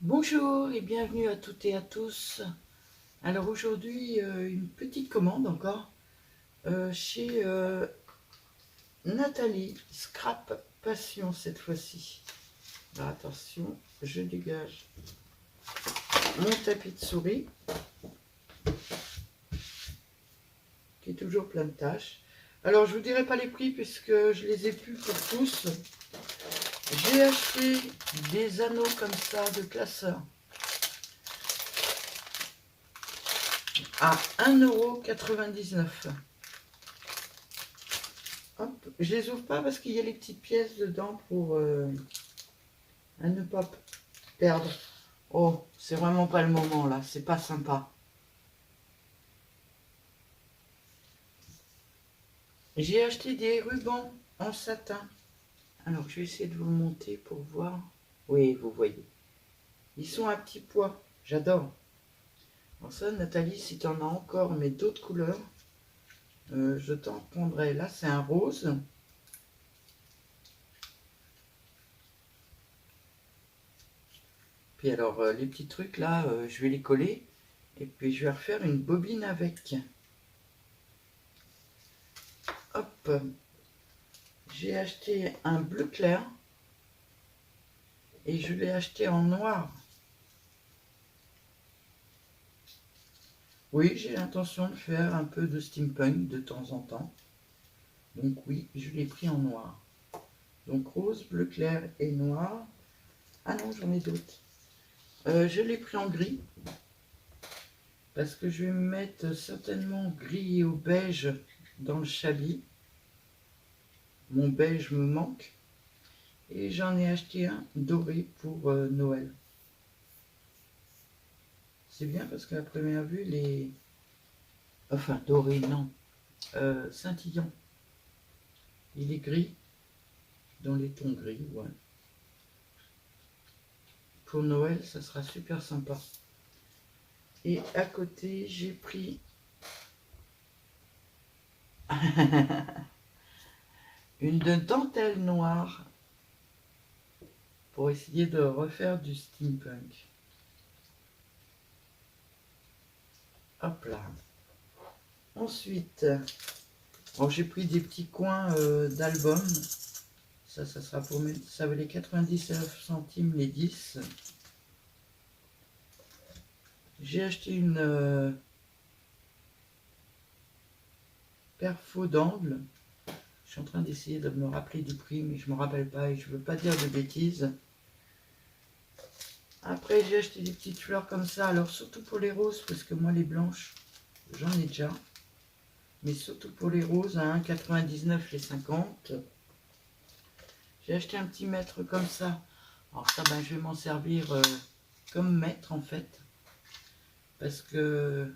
Bonjour et bienvenue à toutes et à tous. Alors aujourd'hui, une petite commande encore chez Nathalie, Scrap Passion cette fois-ci. Alors attention, je dégage mon tapis de souris qui est toujours plein de tâches. Alors je vous dirai pas les prix puisque je les ai plus pour tous. J'ai acheté des anneaux comme ça de classeur à 1,99 €. Hop, je les ouvre pas parce qu'il y a les petites pièces dedans pour à ne pas perdre. Oh, c'est vraiment pas le moment là, c'est pas sympa. J'ai acheté des rubans en satin. Alors je vais essayer de vous le monter pour voir. Oui, vous voyez. Ils sont à petit pois, j'adore. Alors ça, Nathalie, si tu en as encore, mais d'autres couleurs, je t'en prendrai. Là, c'est un rose. Puis alors, les petits trucs là, je vais les coller. Et puis je vais refaire une bobine avec. Hop, j'ai acheté un bleu clair. Et je l'ai acheté en noir. Oui, j'ai l'intention de faire un peu de steampunk de temps en temps. Donc oui, je l'ai pris en noir. Donc rose, bleu clair et noir. Ah non, j'en ai d'autres. Je l'ai pris en gris. Parce que je vais me mettre certainement gris au beige dans le chablis. Mon beige me manque. Et j'en ai acheté un doré pour Noël. C'est bien parce qu'à première vue, les... Enfin, doré, non. Scintillant. Il est gris. Dans les tons gris, ouais. Pour Noël, ça sera super sympa. Et à côté, j'ai pris une dentelle noire pour essayer de refaire du steampunk. Hop là. Ensuite, bon, j'ai pris des petits coins d'album. Ça sera pour mes... Ça valait 99 centimes les 10. J'ai acheté une perfo d'angle. Je suis en train d'essayer de me rappeler du prix, mais je ne me rappelle pas et je ne veux pas dire de bêtises. Après, j'ai acheté des petites fleurs comme ça. Alors, surtout pour les roses, parce que moi, les blanches, j'en ai déjà. Mais surtout pour les roses, à 1,99 les 50. J'ai acheté un petit mètre comme ça. Alors ça, ben, je vais m'en servir comme mètre, en fait. Parce que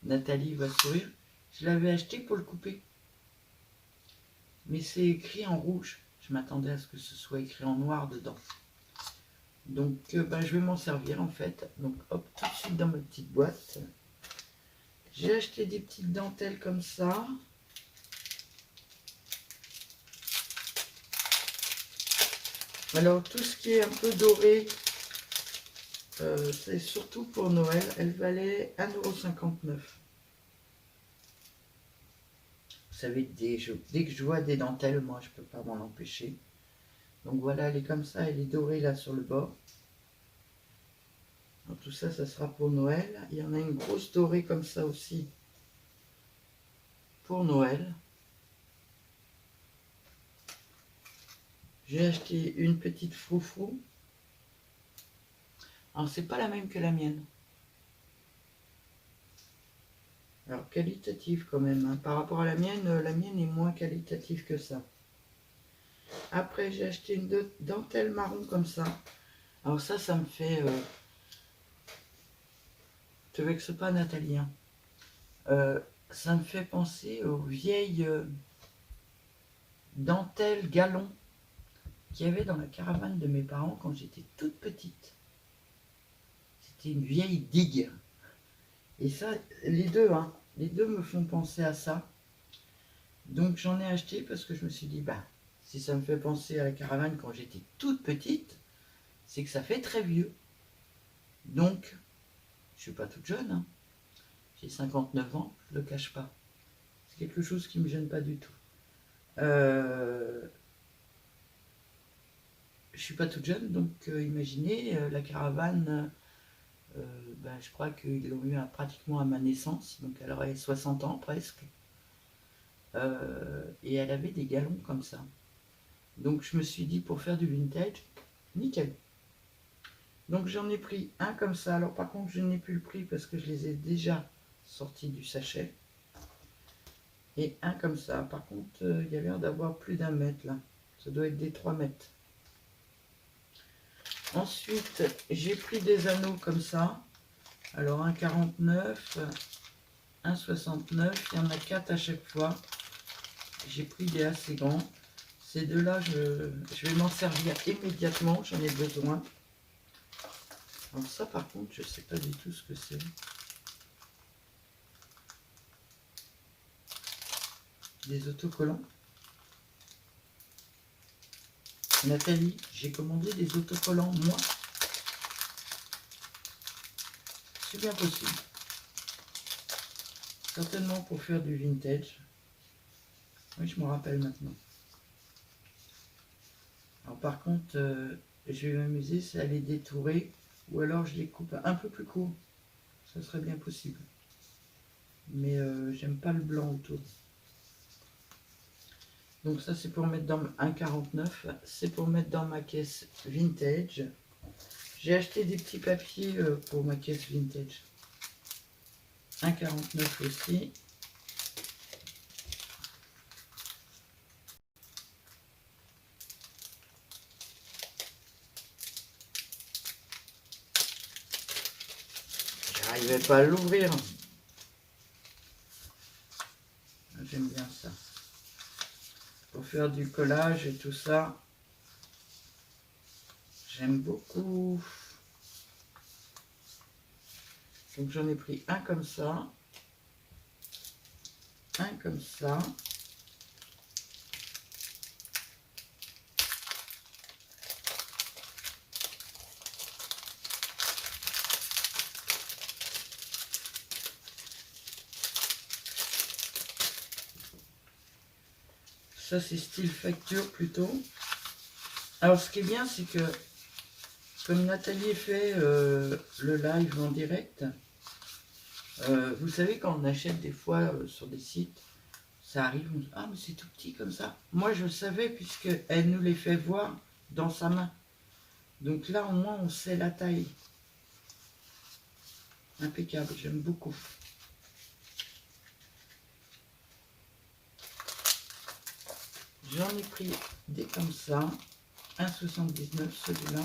Nathalie va sourire. Je l'avais acheté pour le couper. Mais c'est écrit en rouge. Je m'attendais à ce que ce soit écrit en noir dedans. Donc, ben, je vais m'en servir, en fait. Donc, hop, tout de suite dans ma petite boîte. J'ai acheté des petites dentelles comme ça. Alors, tout ce qui est un peu doré, c'est surtout pour Noël. Elle valait 1,59 €. Vous savez, dès que je vois des dentelles, moi, je ne peux pas m'en empêcher. Donc voilà, elle est comme ça, elle est dorée là sur le bord. Donc, tout ça, ça sera pour Noël. Il y en a une grosse dorée comme ça aussi pour Noël. J'ai acheté une petite froufrou. Alors, c'est pas la même que la mienne. Alors, qualitative quand même. Hein. Par rapport à la mienne est moins qualitative que ça. Après, j'ai acheté une dentelle marron comme ça. Alors ça me fait... te vexe pas, Nathalie. Hein. Ça me fait penser aux vieilles dentelles galons qu'il y avait dans la caravane de mes parents quand j'étais toute petite. C'était une vieille digue. Et ça, les deux me font penser à ça. Donc j'en ai acheté parce que je me suis dit, bah, si ça me fait penser à la caravane quand j'étais toute petite, c'est que ça fait très vieux. Donc, je suis pas toute jeune, hein. J'ai 59 ans, je ne le cache pas. C'est quelque chose qui ne me gêne pas du tout. Je suis pas toute jeune, donc imaginez, la caravane, je crois qu'ils l'ont eu pratiquement à ma naissance, donc elle aurait 60 ans presque. Et elle avait des galons comme ça. Donc je me suis dit, pour faire du vintage, nickel. Donc j'en ai pris un comme ça. Alors par contre, je n'ai plus le prix parce que je les ai déjà sortis du sachet. Et un comme ça. Par contre, il y a l'air d'avoir plus d'1 mètre là. Ça doit être des 3 mètres. Ensuite, j'ai pris des anneaux comme ça. Alors un 49, un 69, il y en a 4 à chaque fois. J'ai pris des assez grands. Ces deux-là, je vais m'en servir immédiatement, j'en ai besoin. Alors ça par contre, je ne sais pas du tout ce que c'est. Des autocollants. Nathalie, j'ai commandé des autocollants, moi. C'est bien possible. Certainement pour faire du vintage. Oui, je me rappelle maintenant. Alors par contre, je vais m'amuser, c'est à les détourer. Ou alors je les coupe un peu plus court. Ça serait bien possible. Mais j'aime pas le blanc autour. Donc ça c'est pour mettre dans un 49. C'est pour mettre dans ma caisse vintage. J'ai acheté des petits papiers pour ma caisse vintage. Un 49 aussi. J'arrivais pas à l'ouvrir. J'aime bien ça. Pour faire du collage et tout ça. J'aime beaucoup. Donc j'en ai pris un comme ça. Un comme ça. Ça c'est style facture plutôt. Alors ce qui est bien c'est que comme Nathalie fait le live en direct, vous savez quand on achète des fois sur des sites, ça arrive, on dit, ah mais c'est tout petit comme ça. Moi je savais puisqu'elle nous les fait voir dans sa main. Donc là au moins on sait la taille. Impeccable, j'aime beaucoup. J'en ai pris des comme ça. 1,79 celui-là.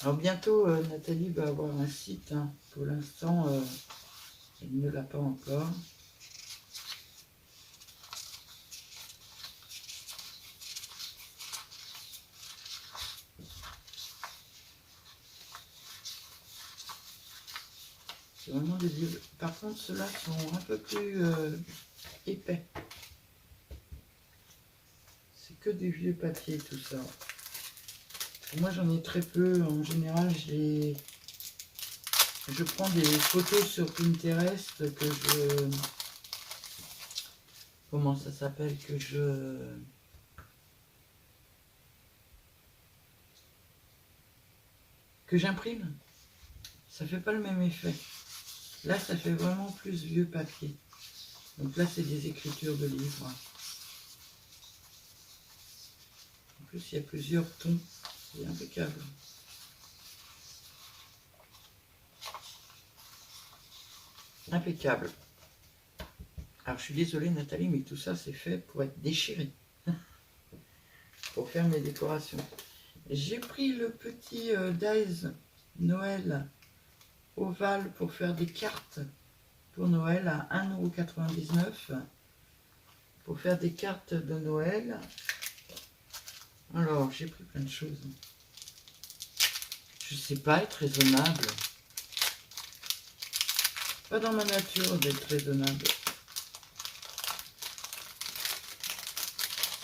Alors bientôt, Nathalie va avoir un site. Hein. Pour l'instant, elle ne l'a pas encore. C'est vraiment des vieux. Par contre, ceux-là sont un peu plus épais. C'est que des vieux papiers, tout ça. Moi, j'en ai très peu. En général, je prends des photos sur Pinterest que je... Comment ça s'appelle? Que j'imprime. Ça fait pas le même effet. Là, ça fait vraiment plus vieux papier. Donc là, c'est des écritures de livres. En plus, il y a plusieurs tons. C'est impeccable. Impeccable. Alors, je suis désolée, Nathalie, mais tout ça, c'est fait pour être déchiré. Pour faire mes décorations. J'ai pris le petit Dies Noël ovale pour faire des cartes pour Noël à 1,99 € pour faire des cartes de Noël. Alors, j'ai pris plein de choses. Je sais pas être raisonnable. pas dans ma nature d'être raisonnable.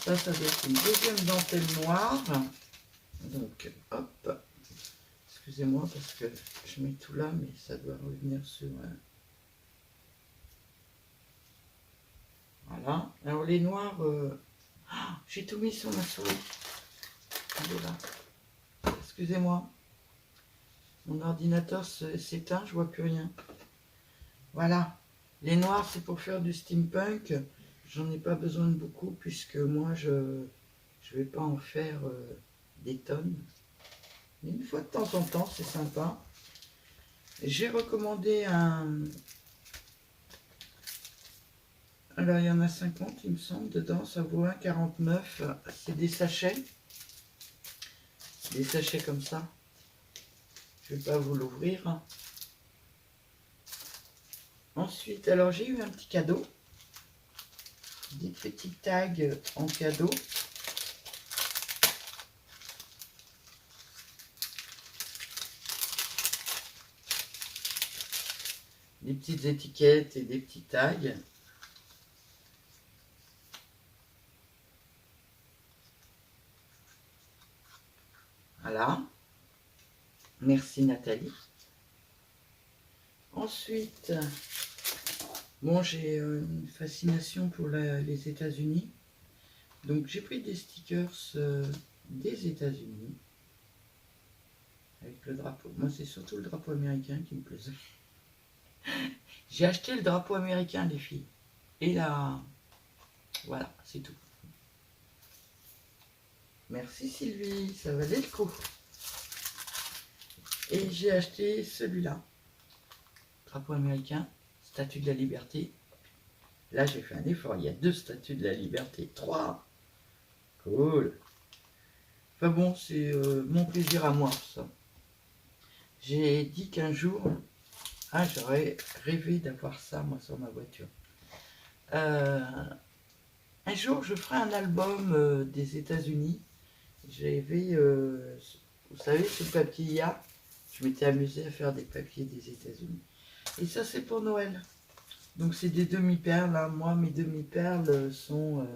Ça doit être une deuxième dentelle noire. Donc, hop. Excusez-moi parce que je mets tout là, mais ça doit revenir sur... Voilà. Alors, les noirs... j'ai tout mis sur ma souris. Elle est là. Excusez-moi. Mon ordinateur s'éteint, je vois plus rien. Voilà. Les noirs, c'est pour faire du steampunk. J'en ai pas besoin de beaucoup puisque moi, je vais pas en faire des tonnes. Mais une fois de temps en temps, c'est sympa. J'ai recommandé un... Alors, il y en a 50, il me semble, dedans. Ça vaut 1,49. C'est des sachets. Des sachets comme ça. Je vais pas vous l'ouvrir. Ensuite, alors j'ai eu un petit cadeau. Des petits tags en cadeau. Des petites étiquettes et des petits tags. Voilà. Merci Nathalie. Ensuite, bon, j'ai une fascination pour les États-Unis. Donc j'ai pris des stickers des États-Unis. Avec le drapeau. Moi, c'est surtout le drapeau américain qui me plaisait. J'ai acheté le drapeau américain, les filles. Et là, voilà, c'est tout. Merci Sylvie, ça valait le coup. Et j'ai acheté celui-là. Drapeau américain, statue de la liberté. Là, j'ai fait un effort. Il y a 2 statues de la liberté. 3. Cool. Enfin bon, c'est mon plaisir à moi, ça. J'ai dit qu'un jour, j'aurais rêvé d'avoir ça, moi, sur ma voiture. Un jour, je ferai un album des États-Unis. J'avais, vous savez, ce papier IA, je m'étais amusée à faire des papiers des États-Unis. Et ça, c'est pour Noël. Donc, c'est des demi-perles. Hein. Moi, mes demi-perles sont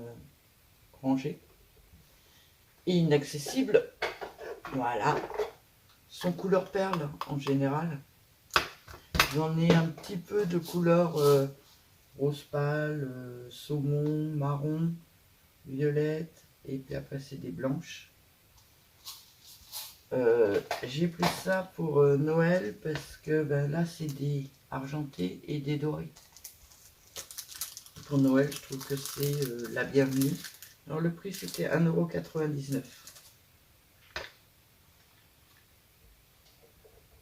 rangées et inaccessibles. Voilà. Sont couleur perle en général. J'en ai un petit peu de couleur rose pâle, saumon, marron, violette. Et puis après, c'est des blanches. J'ai pris ça pour Noël parce que ben, là c'est des argentés et des dorés. Pour Noël, je trouve que c'est la bienvenue. Alors le prix c'était 1,99 €.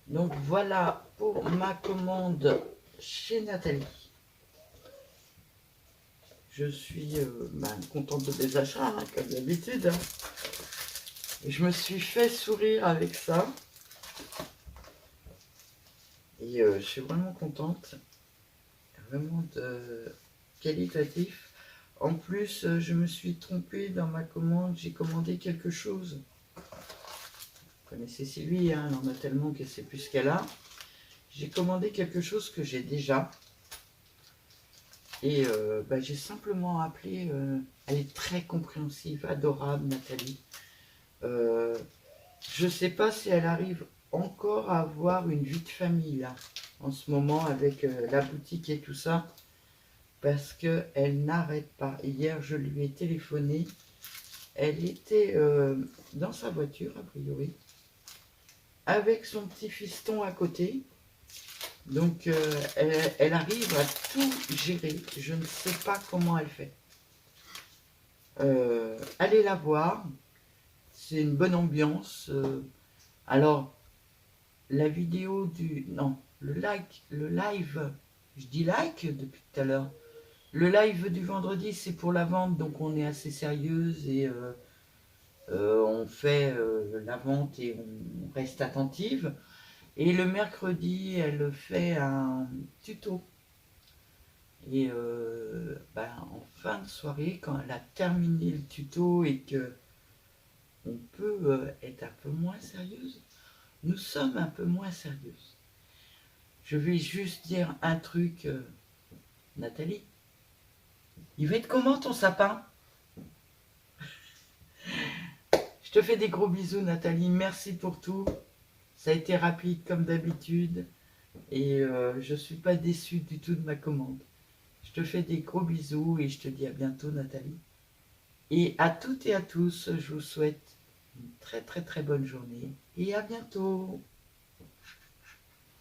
Donc voilà pour ma commande chez Nathalie. Je suis contente de mes achats, hein, comme d'habitude. Hein. Et je me suis fait sourire avec ça. Et je suis vraiment contente. Vraiment qualitatif. En plus, je me suis trompée dans ma commande. J'ai commandé quelque chose. Vous connaissez Sylvie, hein, elle en a tellement qu'elle ne sait plus ce qu'elle a. J'ai commandé quelque chose que j'ai déjà. Et j'ai simplement appelé. Elle est très compréhensive, adorable, Nathalie. Je ne sais pas si elle arrive encore à avoir une vie de famille là, en ce moment avec la boutique et tout ça, parce qu'elle n'arrête pas. Hier, je lui ai téléphoné. Elle était dans sa voiture, a priori, avec son petit fiston à côté. Donc, elle arrive à tout gérer. Je ne sais pas comment elle fait. Allez la voir. C'est une bonne ambiance. Alors, la vidéo du... Non, le live, je dis like depuis tout à l'heure. Le live du vendredi, c'est pour la vente, donc on est assez sérieuse et on fait la vente et on reste attentive. Et le mercredi, elle fait un tuto. Et en fin de soirée, quand elle a terminé le tuto et que on peut être un peu moins sérieuse, nous sommes un peu moins sérieuses. Je vais juste dire un truc, Nathalie. Il va être comment ton sapin? Je te fais des gros bisous, Nathalie. Merci pour tout. Ça a été rapide comme d'habitude. Et je ne suis pas déçue du tout de ma commande. Je te fais des gros bisous et je te dis à bientôt, Nathalie. Et à toutes et à tous, je vous souhaite une très très très bonne journée et à bientôt.